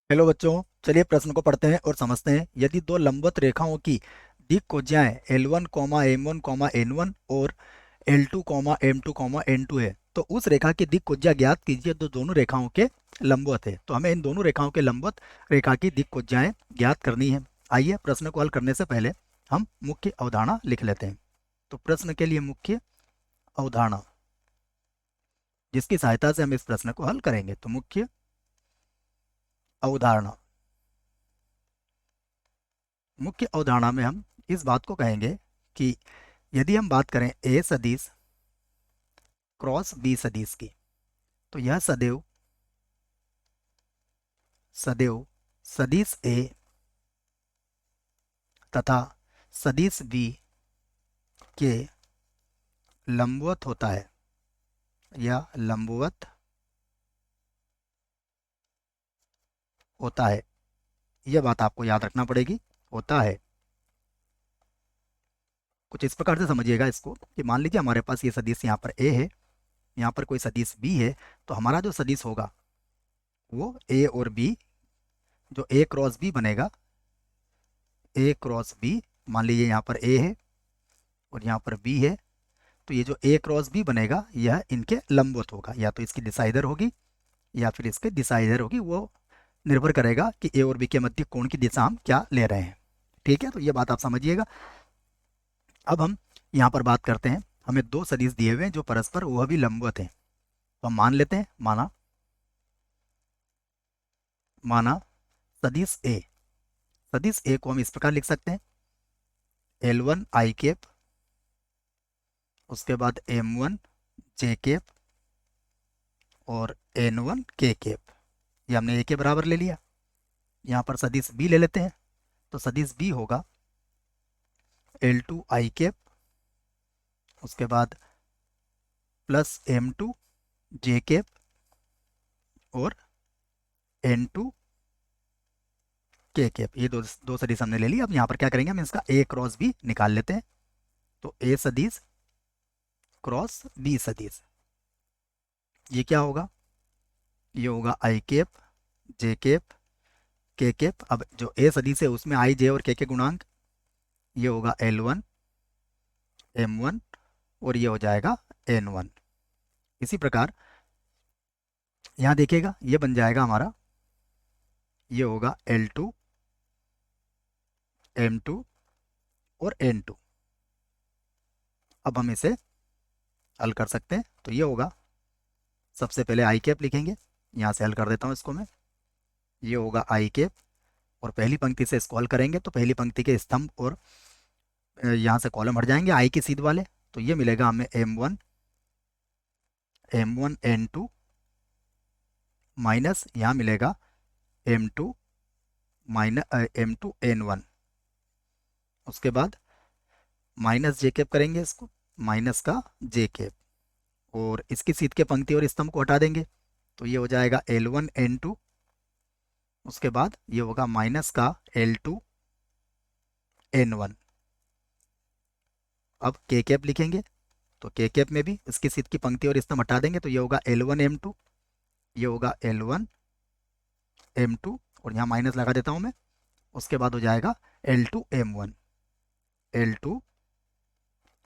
Hello बच्चों, चलिए प्रश्न को पढ़ते हैं और समझते हैं। यदि दो लंबवत रेखाओं की दिक्कोज्याएं L1 M1 N1 और L2 M2 N2 है, तो उस रेखा की दिक्कोज्या ज्ञात कीजिए जो दोनों रेखाओं के लंबवत है। तो हमें इन दोनों रेखाओं के लंबवत रेखा की दिक्कोज्याएं ज्ञात करनी है। आइए प्रश्न को हल करने से पहले हम मुख्य अवधारणा लिख लेते हैं। तो प्रश्न के लिए मुख्य अवधारणा, जिसकी सहायता से हम इस प्रश्न को हल करेंगे। तो मुख्य अवधारणा, मुख्य अवधारणा में हम इस बात को कहेंगे कि यदि हम बात करें ए सदिश क्रॉस बी सदिश की, तो यह सदैव सदैव सदिश ए तथा सदिश बी के लंबवत होता है या लंबवत होता है। यह बात आपको याद रखना पड़ेगी, होता है। कुछ इस प्रकार से समझिएगा इसको कि मान लीजिए हमारे पास ये सदिश यहाँ पर ए है, यहाँ पर कोई सदिश बी है। तो हमारा जो सदिश होगा वो ए और बी, जो ए क्रॉस बी बनेगा, ए क्रॉस बी, मान लीजिए यहाँ पर ए है और यहाँ पर बी है। तो ये जो ए क्रॉस बी बनेगा यह इनके लंबवत होगा, या तो इसकी दिशा इधर होगी या फिर इसकी दिशा इधर होगी। वो निर्भर करेगा कि ए और बी के मध्य कोण की दिशा हम क्या ले रहे हैं। ठीक है, तो ये बात आप समझिएगा। अब हम यहाँ पर बात करते हैं, हमें दो सदिश दिए हुए हैं जो परस्पर वह भी लंबवत हैं। तो हम मान लेते हैं, माना माना सदिश ए, सदिश ए को हम इस प्रकार लिख सकते हैं L1 आई कैप, उसके बाद M1 जे कैप और N1 के कैप। ये हमने ए के बराबर ले लिया। यहाँ पर सदिश बी ले लेते हैं, तो सदिश बी होगा L2 आई कैप, उसके बाद प्लस M2 जे कैप और N2 के कैप। ये दो दो सदिश हमने ले लिया। अब यहाँ पर क्या करेंगे, हम इसका ए क्रॉस बी निकाल लेते हैं। तो ए सदिश क्रॉस बी सदिश, ये क्या होगा, ये होगा आई कैप जे कैप के कैप। अब जो ए सदिश है उसमें आई जे और के गुणांक, ये होगा L1 M1 और ये हो जाएगा N1। इसी प्रकार यहाँ देखिएगा, ये बन जाएगा हमारा, ये होगा L2 M2 और N2। अब हम इसे हल कर सकते हैं। तो ये होगा, सबसे पहले आई कैप लिखेंगे, यहाँ से हल कर देता हूँ इसको मैं। ये होगा आई कैप और पहली पंक्ति से इसको हल करेंगे तो पहली पंक्ति के स्तंभ और यहाँ से कॉलम हट जाएंगे आई की सीध वाले। तो ये मिलेगा हमें M1 N2 माइनस यहाँ मिलेगा M2 माइनस M2 N1। उसके बाद माइनस जे कैप करेंगे इसको, माइनस का जे कैप, और इसकी सीध के पंक्ति और स्तंभ को हटा देंगे। तो ये हो जाएगा L1 N2। उसके बाद ये होगा माइनस का L2 N1। अब के कैप लिखेंगे, तो के कैप में भी इसकी सीध की पंक्ति और स्तंभ हटा देंगे। तो ये होगा L1 M2, ये होगा L1 M2 और यहाँ माइनस लगा देता हूँ मैं। उसके बाद हो जाएगा L2 M1, L2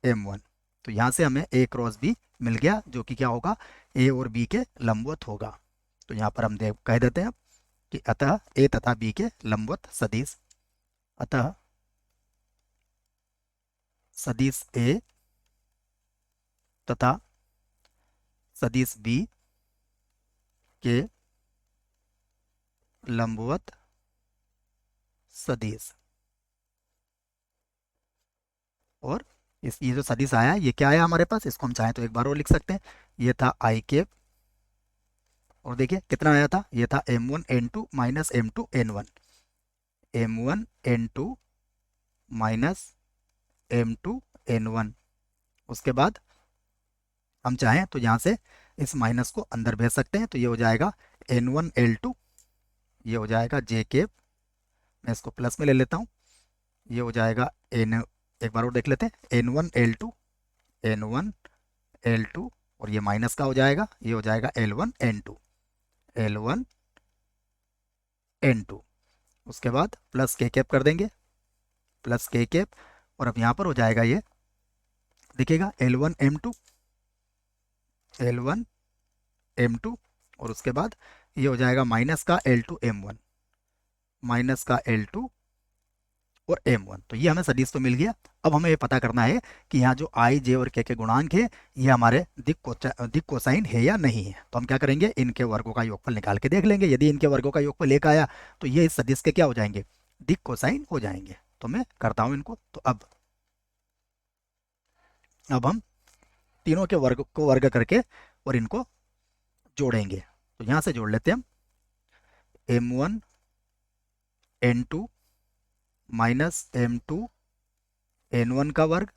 M1। तो यहाँ से हमें A क्रॉस B मिल गया, जो कि क्या होगा, A और B के लंबवत होगा। तो यहाँ पर हम कह देते हैं कि अतः A तथा B के लंबवत सदिश, अतः सदिश A तथा सदिश B के लंबवत सदिश। और ये जो सदिश आया, ये क्या आया हमारे पास, इसको हम चाहें तो एक बार और लिख सकते हैं। ये था आई कैप, और देखिए कितना आया था, ये था M1 N2 minus M2 N1, M1 N2 minus M2 N1। उसके बाद हम चाहें तो यहाँ से इस माइनस को अंदर भेज सकते हैं। तो ये हो जाएगा N1 L2, ये हो जाएगा जे कैप, मैं इसको प्लस में ले लेता हूँ। ये हो जाएगा N, एक बार और देख लेते हैं, N1 L2 N1 L2 और ये माइनस का हो जाएगा, ये हो जाएगा L1 N2 L1 N2। उसके बाद प्लस के कैप कर देंगे, प्लस के कैप, और अब यहाँ पर हो जाएगा ये दिखेगा L1 M2, L1 M2, और उसके बाद ये हो जाएगा माइनस का L2 M1, माइनस का L2 और M1। तो ये हमें सदिश तो मिल गया। अब हमें ये पता करना है कि यहाँ जो I, J और K के गुणांक है ये हमारे दिक कोसाइन है या नहीं है। तो हम क्या करेंगे, इनके वर्गों का योगफल निकाल के देख लेंगे। यदि इनके वर्गों का योगफल एक आया तो ये इस सदिश के क्या हो जाएंगे, दिक कोसाइन हो जाएंगे। तो मैं करता हूँ इनको। तो अब हम तीनों के वर्ग को वर्ग करके और इनको जोड़ेंगे। तो यहाँ से जोड़ लेते हैं हम, M1 N2 minus M2 N1 का वर्ग,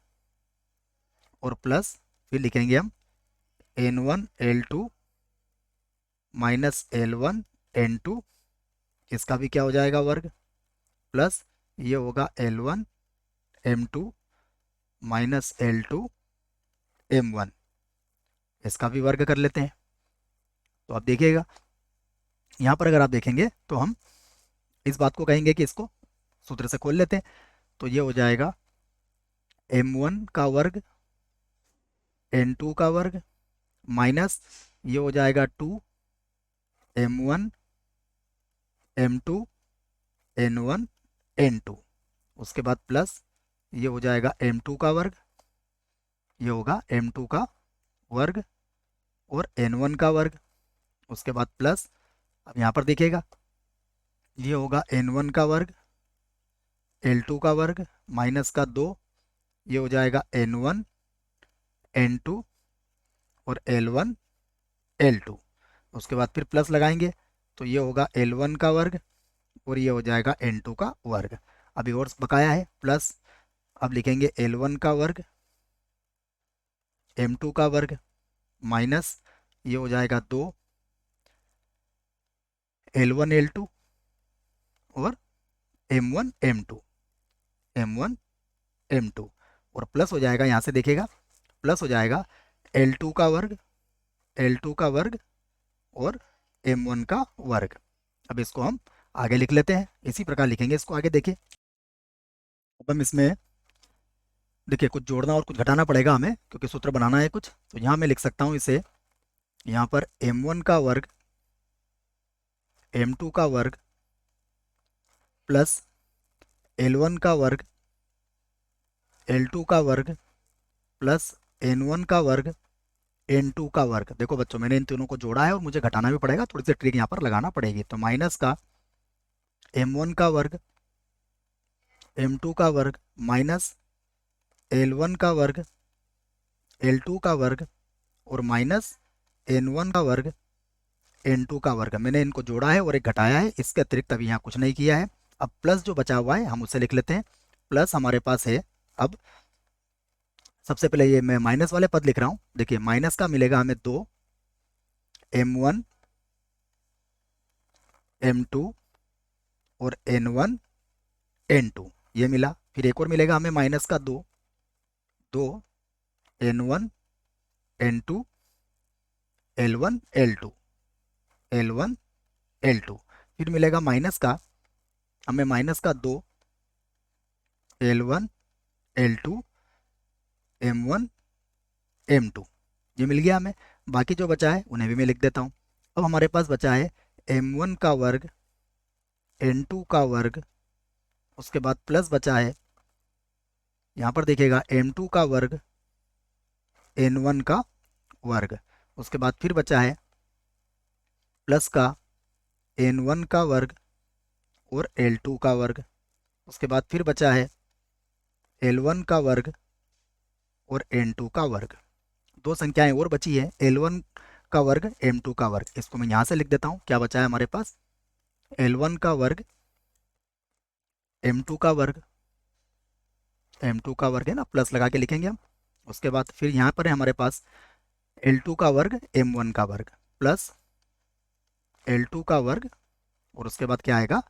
और प्लस फिर लिखेंगे हम N1 L2 minus L1 N2, इसका भी क्या हो जाएगा वर्ग, प्लस ये होगा L1 M2 minus L2 M1, इसका भी वर्ग कर लेते हैं। तो आप देखिएगा यहाँ पर अगर आप देखेंगे तो हम इस बात को कहेंगे कि इसको सूत्र से खोल लेते हैं। तो ये हो जाएगा M1 का वर्ग N2 का वर्ग माइनस ये हो जाएगा 2M1 M2 N1 N2, उसके बाद प्लस ये हो जाएगा M2 का वर्ग, ये होगा M2 का वर्ग और N1 का वर्ग, उसके बाद प्लस अब यहाँ पर देखिएगा ये होगा N1 का वर्ग L2 का वर्ग माइनस का 2, ये हो जाएगा N1 N2 और L1 L2, उसके बाद फिर प्लस लगाएंगे तो ये होगा L1 का वर्ग और ये हो जाएगा N2 का वर्ग। अभी और बकाया है प्लस, अब लिखेंगे L1 का वर्ग M2 का वर्ग माइनस ये हो जाएगा 2 L1 L2 और M1 M2 और प्लस हो जाएगा, यहाँ से देखिएगा प्लस हो जाएगा L2 का वर्ग और M1 का वर्ग। अब इसको हम आगे लिख लेते हैं, इसी प्रकार लिखेंगे इसको आगे। देखिए अब हम इसमें देखिए कुछ जोड़ना और कुछ घटाना पड़ेगा हमें, क्योंकि सूत्र बनाना है कुछ। तो यहाँ मैं लिख सकता हूँ इसे, यहाँ पर M1 का वर्ग M2 का वर्ग प्लस L1 का वर्ग L2 का वर्ग प्लस N1 का वर्ग N2 का वर्ग। देखो बच्चों मैंने इन तीनों को जोड़ा है और मुझे घटाना भी पड़ेगा, थोड़ी सी ट्रिक यहाँ पर लगाना पड़ेगी। तो माइनस का M1 का वर्ग M2 का वर्ग माइनस L1 का वर्ग L2 का वर्ग और माइनस N1 का वर्ग N2 का वर्ग। मैंने इनको जोड़ा है और एक घटाया है, इसके अतिरिक्त अभी यहाँ कुछ नहीं किया है। अब प्लस जो बचा हुआ है हम उसे लिख लेते हैं। प्लस हमारे पास है, अब सबसे पहले ये मैं माइनस वाले पद लिख रहा हूँ। देखिए माइनस का मिलेगा हमें 2 M1 M2 और N1 N2 ये मिला। फिर एक और मिलेगा हमें माइनस का 2 N1 N2 L1 L2 फिर मिलेगा माइनस का हमें माइनस का 2 L1 L2 M1 M2 ये मिल गया हमें। बाकी जो बचा है उन्हें भी मैं लिख देता हूँ। अब हमारे पास बचा है M1 का वर्ग N2 का वर्ग, उसके बाद प्लस बचा है यहाँ पर देखिएगा M2 का वर्ग N1 का वर्ग, उसके बाद फिर बचा है प्लस का N1 का वर्ग और L2 का वर्ग, उसके बाद फिर बचा है L1 का वर्ग और N2 का वर्ग। दो संख्याएं और बची है, L1 का वर्ग M2 का वर्ग। इसको मैं यहाँ से लिख देता हूँ। क्या बचा है हमारे पास, L1 का वर्ग M2 का वर्ग, M2 का वर्ग है ना, प्लस लगा के लिखेंगे हम। उसके बाद फिर यहाँ पर है हमारे पास L2 का वर्ग M1 का वर्ग प्लस L2 का वर्ग, और उसके बाद क्या आएगा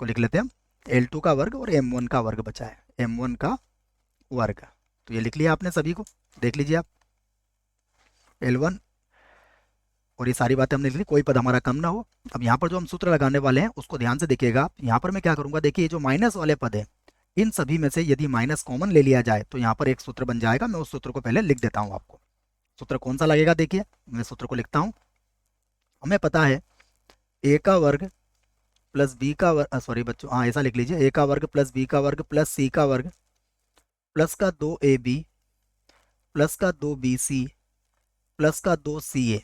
को लिख लेते हैं हम, L2 का वर्ग और M1 का वर्ग बचा है, M1 का वर्ग। तो ये लिख लिया आपने सभी को, देख लीजिए आप L1 और ये सारी बातें हमने लिख ली, कोई पद हमारा कम ना हो। अब यहाँ पर जो हम सूत्र लगाने वाले हैं उसको ध्यान से देखिएगा। यहाँ पर मैं क्या करूँगा, देखिए जो माइनस वाले पद है इन सभी में से यदि माइनस कॉमन ले लिया जाए तो यहाँ पर एक सूत्र बन जाएगा। मैं उस सूत्र को पहले लिख देता हूँ आपको। सूत्र कौन सा लगेगा, देखिए मैं सूत्र को लिखता हूँ। हमें पता है ए का वर्ग प्लस बी का वर्ग, सॉरी बच्चों, हाँ ऐसा लिख लीजिए, ए का वर्ग प्लस बी का वर्ग प्लस सी का वर्ग प्लस का 2ab प्लस का 2bc प्लस का 2ca,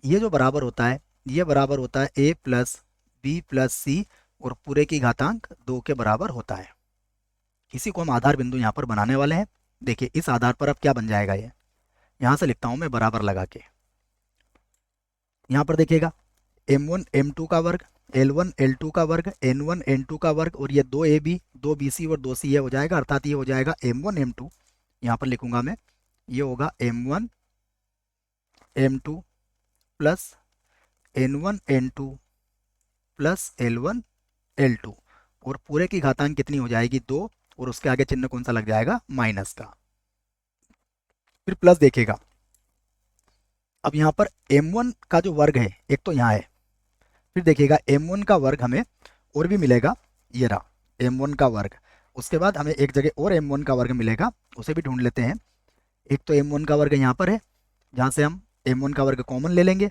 ये जो बराबर होता है ये बराबर होता है a प्लस बी प्लस सी और पूरे की घातांक 2 के बराबर होता है। इसी को हम आधार बिंदु यहाँ पर बनाने वाले हैं। देखिए इस आधार पर अब क्या बन जाएगा, ये यहाँ से लिखता हूँ मैं बराबर लगा के। यहाँ पर देखिएगा m1 m2 का वर्ग, l1 l2 का वर्ग, n1 n2 का वर्ग और ये 2ab 2bc और 2ca हो जाएगा, अर्थात ये हो जाएगा m1 m2। यहाँ पर लिखूंगा मैं, ये होगा m1 m2 plus n1 n2 plus l1 l2 और पूरे की घातांक कितनी हो जाएगी 2 और उसके आगे चिन्ह कौन सा लग जाएगा, माइनस का। फिर प्लस देखिएगा, अब यहाँ पर m1 का जो वर्ग है एक तो यहाँ है, फिर देखिएगा m1 का वर्ग हमें और भी मिलेगा, ये रहा m1 का वर्ग। उसके बाद हमें एक जगह और m1 का वर्ग मिलेगा, उसे भी ढूंढ लेते हैं। एक तो m1 का वर्ग यहाँ पर है, जहाँ से हम m1 का वर्ग कॉमन ले लेंगे।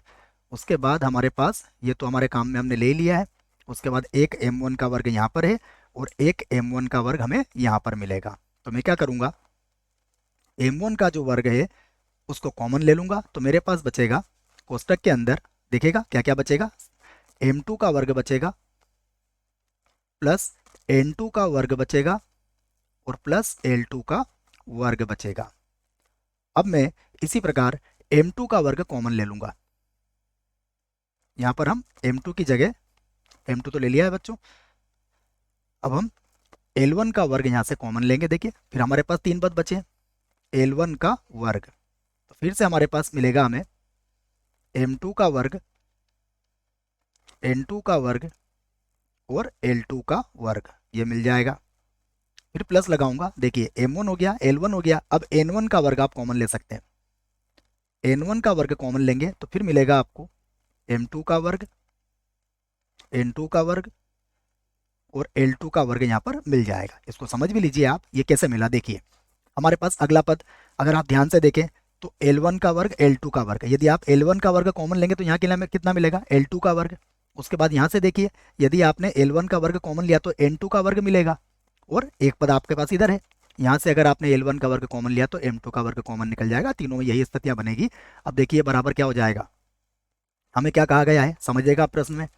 उसके बाद हमारे पास, ये तो हमारे काम में हमने ले लिया है, उसके बाद एक m1 का वर्ग यहाँ पर है और एक m1 का वर्ग हमें यहाँ पर मिलेगा। तो मैं क्या करूँगा, m1 का जो वर्ग है उसको कॉमन ले लूँगा, तो मेरे पास बचेगा कोष्टक के अंदर, देखिएगा क्या क्या बचेगा, m2 का वर्ग बचेगा प्लस n2 का वर्ग बचेगा और प्लस l2 का वर्ग बचेगा। अब मैं इसी प्रकार m2 का वर्ग कॉमन ले लूंगा। यहाँ पर हम m2 की जगह, m2 तो ले लिया है बच्चों, अब हम l1 का वर्ग यहाँ से कॉमन लेंगे। देखिए फिर हमारे पास 3 पद बचे, l1 का वर्ग, तो फिर से हमारे पास मिलेगा हमें m2 का वर्ग, n2 का वर्ग और l2 का वर्ग, ये मिल जाएगा। फिर प्लस लगाऊंगा, देखिए m1 हो गया, l1 हो गया, अब n1 का वर्ग आप कॉमन ले सकते हैं। n1 का वर्ग कॉमन लेंगे तो फिर मिलेगा आपको m2 का वर्ग, n2 का वर्ग और l2 का वर्ग यहाँ पर मिल जाएगा। इसको समझ भी लीजिए आप, ये कैसे मिला। देखिए हमारे पास अगला पद अगर आप ध्यान से देखें तो l1 का वर्ग l2 का वर्ग, यदि आप l1 का वर्ग कॉमन लेंगे तो यहाँ के लिए कितना मिलेगा, l2 का वर्ग। उसके बाद यहाँ से देखिए यदि आपने l1 का वर्ग कॉमन लिया तो n2 का वर्ग मिलेगा और एक पद आपके पास इधर है, यहाँ से अगर आपने l1 का वर्ग कॉमन लिया तो m2 का वर्ग कॉमन निकल जाएगा। तीनों में यही स्थितियाँ बनेगी। अब देखिए बराबर क्या हो जाएगा, हमें क्या कहा गया है समझिएगा आप, प्रश्न में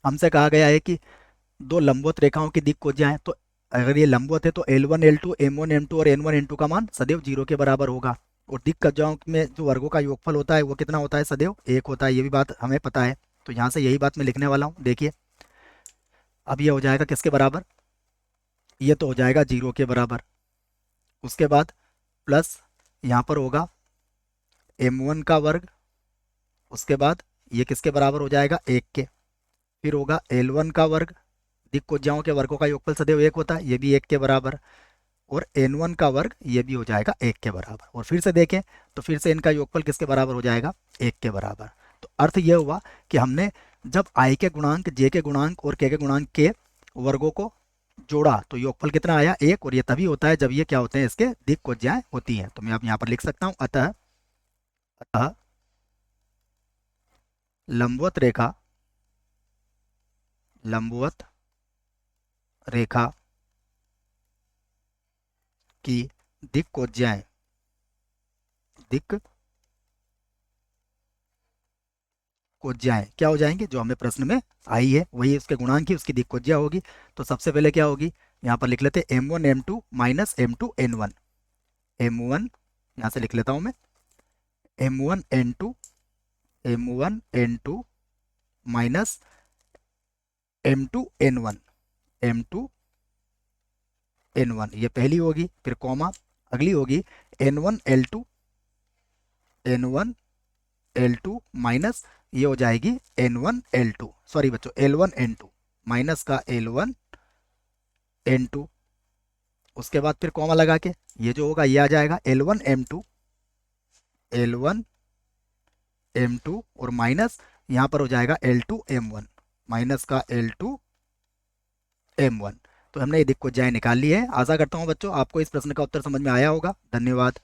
हमसे कहा गया है कि दो लंबवत रेखाओं की दिक् खोज जाए, तो अगर ये लंबवत है तो L1 L2 M1 M2 और N1 N2 का मान सदैव 0 के बराबर होगा और दिक् कज्जाओं में जो वर्गों का योगफल होता है वो कितना होता है, सदैव 1 होता है। ये भी बात हमें पता है, तो यहाँ से यही बात मैं लिखने वाला हूँ। देखिए अब ये हो जाएगा किसके बराबर, ये तो हो जाएगा 0 के बराबर। उसके बाद प्लस यहाँ पर होगा M1 का वर्ग, उसके बाद ये किसके बराबर हो जाएगा, 1 के। फिर होगा L1 का वर्ग, दिक् कोज्जाओं के वर्गों का योगफल सदैव 1 होता है, ये भी 1 के बराबर। और n1 का वर्ग ये भी हो जाएगा 1 के बराबर। और फिर से देखें तो फिर से इनका योगफल किसके बराबर हो जाएगा, 1 के बराबर। तो अर्थ यह हुआ कि हमने जब i के गुणांक, j के गुणांक और k के गुणांक के वर्गों को जोड़ा तो योगफल कितना आया, 1। और ये तभी होता है जब ये क्या होते हैं, इसके दिक् कोज्जाएं होती हैं। तो मैं अब यहाँ पर लिख सकता हूँ, अतः अतः लंबवत रेखा, लंबवत रेखा की दिक् कोज्जाएं, दिक् कोज्जाएं क्या हो जाएंगे, जो हमें प्रश्न में आई है वही उसके गुणांक ही उसकी दिक् कोज्जा होगी। तो सबसे पहले क्या होगी, यहाँ पर लिख लेते हैं m1 m2 minus m2 n1, m1 यहाँ से लिख लेता हूँ मैं, m1 n2 m1 n2 minus m2 n1 m2 n1, ये पहली होगी। फिर कॉमा, अगली होगी n1 l2 n1 L2 minus ये हो जाएगी N1 L2, सॉरी बच्चों L1 N2 माइनस का L1 N2। उसके बाद फिर कॉमा लगा के ये जो होगा ये आ जाएगा L1 M2 L1 M2 और माइनस यहाँ पर हो जाएगा L2 M1, माइनस का L2 M1। तो हमने ये दिक्कत जाए निकाल ली है। आशा करता हूँ बच्चों आपको इस प्रश्न का उत्तर समझ में आया होगा। धन्यवाद।